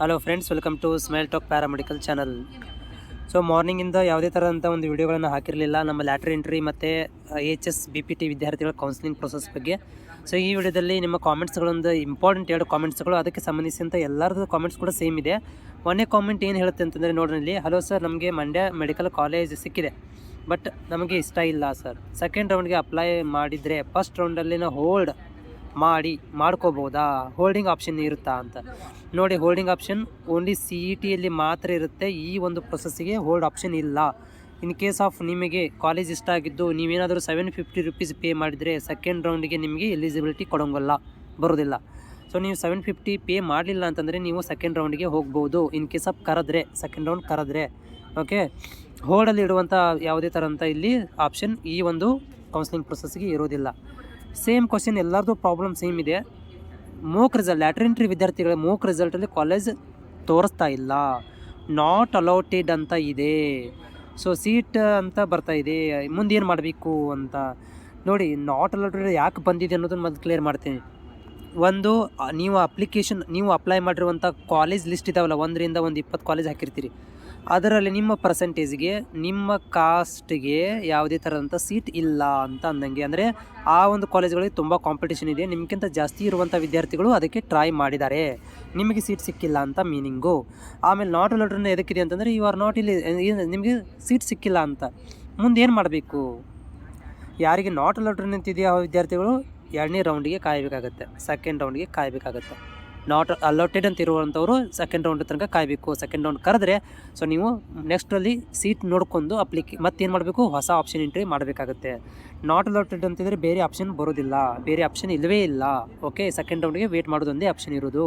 Hello friends, welcome to smile talk paramedical channel. So ಮಾರ್ನಿಂಗಿಂದ ಯಾವುದೇ ಥರದಂಥ ಒಂದು ವಿಡಿಯೋಗಳನ್ನು ಹಾಕಿರಲಿಲ್ಲ ನಮ್ಮ ಲ್ಯಾಟ್ರಿ ಎಂಟ್ರಿ ಮತ್ತು HS BPT ವಿದ್ಯಾರ್ಥಿಗಳ ಕೌನ್ಸಿಲಿಂಗ್ ಪ್ರೊಸೆಸ್ ಬಗ್ಗೆ. ಸೊ ಈ ವಿಡಿಯೋದಲ್ಲಿ ನಿಮ್ಮ ಕಾಮೆಂಟ್ಸ್ಗಳೊಂದು ಇಂಪಾರ್ಟೆಂಟ್ 2 ಕಾಮೆಂಟ್ಸ್ಗಳು, ಅದಕ್ಕೆ ಸಂಬಂಧಿಸಿದಂಥ ಎಲ್ಲರದ್ದು ಕಾಮೆಂಟ್ಸ್ ಕೂಡ ಸೇಮ್ ಇದೆ. ಒಂದೇ ಕಾಮೆಂಟ್ ಏನು ಹೇಳುತ್ತೆ ಅಂತಂದರೆ ನೋಡ್ರಿ ಇಲ್ಲಿ, ಹಲೋ ಸರ್, ನಮಗೆ ಮಂಡ್ಯ ಮೆಡಿಕಲ್ ಕಾಲೇಜ್ ಸಿಕ್ಕಿದೆ, ಬಟ್ ನಮಗೆ ಇಷ್ಟ ಇಲ್ಲ ಸರ್. ಸೆಕೆಂಡ್ ರೌಂಡ್ಗೆ ಅಪ್ಲೈ ಮಾಡಿದರೆ ಫಸ್ಟ್ ರೌಂಡಲ್ಲಿನ ಹೋಲ್ಡ್ ಮಾಡ್ಕೋಬೋದಾ, ಹೋಲ್ಡಿಂಗ್ ಆಪ್ಷನ್ ಇರುತ್ತಾ ಅಂತ. ನೋಡಿ, ಹೋಲ್ಡಿಂಗ್ ಆಪ್ಷನ್ ಓನ್ಲಿ CETಯಲ್ಲಿ ಮಾತ್ರ ಇರುತ್ತೆ. ಈ ಒಂದು ಪ್ರೊಸೆಸ್ಸಿಗೆ ಹೋಲ್ಡ್ ಆಪ್ಷನ್ ಇಲ್ಲ. ಇನ್ ಕೇಸ್ ಆಫ್ ನಿಮಗೆ ಕಾಲೇಜ್ ಇಷ್ಟ ಆಗಿದ್ದು ನೀವೇನಾದರೂ 750 ರೂಪೀಸ್ ಪೇ ಮಾಡಿದರೆ ಸೆಕೆಂಡ್ ರೌಂಡಿಗೆ ನಿಮಗೆ ಎಲಿಜಿಬಿಲಿಟಿ ಬರೋದಿಲ್ಲ. ಸೊ ನೀವು 750 ಪೇ ಮಾಡಲಿಲ್ಲ ಅಂತಂದರೆ ನೀವು ಸೆಕೆಂಡ್ ರೌಂಡಿಗೆ ಹೋಗ್ಬೋದು. In case of second round ಕರೆದ್ರೆ ಓಕೆ. ಹೋಲ್ಡಲ್ಲಿ ಇಡುವಂಥ ಯಾವುದೇ ಥರಂಥ ಇಲ್ಲಿ ಆಪ್ಷನ್ ಈ ಒಂದು ಕೌನ್ಸಿಲಿಂಗ್ ಪ್ರೊಸೆಸ್ಗೆ ಇರೋದಿಲ್ಲ. ಸೇಮ್ ಕ್ವಶನ್, ಎಲ್ಲರದ್ದು ಪ್ರಾಬ್ಲಮ್ ಸೇಮ್ ಇದೆ. ಲ್ಯಾಟ್ರಿ ಎಂಟ್ರಿ ವಿದ್ಯಾರ್ಥಿಗಳ ಮೋಕ್ ರಿಸಲ್ಟಲ್ಲಿ ಕಾಲೇಜ್ ತೋರಿಸ್ತಾ ಇಲ್ಲ, ನಾಟ್ ಅಲೌಟೆಡ್ ಅಂತ ಇದೆ. ಸೊ ಸೀಟ್ ಅಂತ ಬರ್ತಾ ಇದೆ, ಮುಂದೆ ಏನು ಮಾಡಬೇಕು ಅಂತ ನೋಡಿ. ನಾಟ್ ಅಲೌಟೆಡ್ ಯಾಕೆ ಬಂದಿದೆ ಅನ್ನೋದನ್ನು ಮೊದಲು ಕ್ಲಿಯರ್ ಮಾಡ್ತೀನಿ. ಒಂದು, ನೀವು ಅಪ್ಲೈ ಮಾಡಿರುವಂಥ ಕಾಲೇಜ್ ಲಿಸ್ಟ್ ಇದಾವಲ್ಲ, 1ರಿಂದ 20 ಕಾಲೇಜ್ ಹಾಕಿರ್ತೀರಿ. ಅದರಲ್ಲಿ ನಿಮ್ಮ ಪರ್ಸೆಂಟೇಜ್ಗೆ, ನಿಮ್ಮ ಕಾಸ್ಟ್ಗೆ ಯಾವುದೇ ಥರದಂಥ ಸೀಟ್ ಇಲ್ಲ ಅಂತ ಅಂದಂಗೆ. ಅಂದರೆ ಆ ಒಂದು ಕಾಲೇಜ್ಗಳಿಗೆ ತುಂಬ ಕಾಂಪಿಟೇಷನ್ ಇದೆ, ನಿಮಗಿಂತ ಜಾಸ್ತಿ ಇರುವಂಥ ವಿದ್ಯಾರ್ಥಿಗಳು ಅದಕ್ಕೆ ಟ್ರೈ ಮಾಡಿದ್ದಾರೆ, ನಿಮಗೆ ಸೀಟ್ ಸಿಕ್ಕಿಲ್ಲ ಅಂತ ಮೀನಿಂಗು. ಆಮೇಲೆ ನಾಟ್ ಅಲೌಟೆಡ್ ಎದಕ್ಕಿದೆ ಅಂತಂದರೆ ಯು ಆರ್ ನಾಟ್ ಇಲ್ಲಿ, ನಿಮಗೆ ಸೀಟ್ ಸಿಕ್ಕಿಲ್ಲ ಅಂತ. ಮುಂದೆ ಏನು ಮಾಡಬೇಕು? ಯಾರಿಗೆ ನಾಟ್ ಅಲೌಟೆಡ್ ನಿಂತಿದೆಯೋ ಆ ವಿದ್ಯಾರ್ಥಿಗಳು 2ನೇ ರೌಂಡಿಗೆ ಕಾಯಬೇಕಾಗತ್ತೆ, ಸೆಕೆಂಡ್ ರೌಂಡಿಗೆ ಕಾಯಬೇಕಾಗತ್ತೆ. ನಾಟ್ ಅಲೌಟೆಡ್ ಅಂತ ಇರುವಂಥವ್ರು ಸೆಕೆಂಡ್ ರೌಂಡ್ ತನಕ ಕಾಯಬೇಕು. ಸೆಕೆಂಡ್ ರೌಂಡ್ ಕರೆದ್ರೆ ಸೊ ನೀವು ನೆಕ್ಸ್ಟಲ್ಲಿ ಸೀಟ್ ನೋಡ್ಕೊಂಡು ಮತ್ತೇನು ಮಾಡಬೇಕು, ಹೊಸ ಆಪ್ಷನ್ ಎಂಟ್ರಿ ಮಾಡಬೇಕಾಗುತ್ತೆ. ನಾಟ್ ಅಲೌಟೆಡ್ ಅಂತಿದ್ರೆ ಬೇರೆ ಆಪ್ಷನ್ ಬರೋದಿಲ್ಲ, ಬೇರೆ ಆಪ್ಷನ್ ಇಲ್ಲವೇ ಇಲ್ಲ. ಓಕೆ, ಸೆಕೆಂಡ್ ರೌಂಡ್ಗೆ ವೇಟ್ ಮಾಡೋದೊಂದೇ ಆಪ್ಷನ್ ಇರೋದು.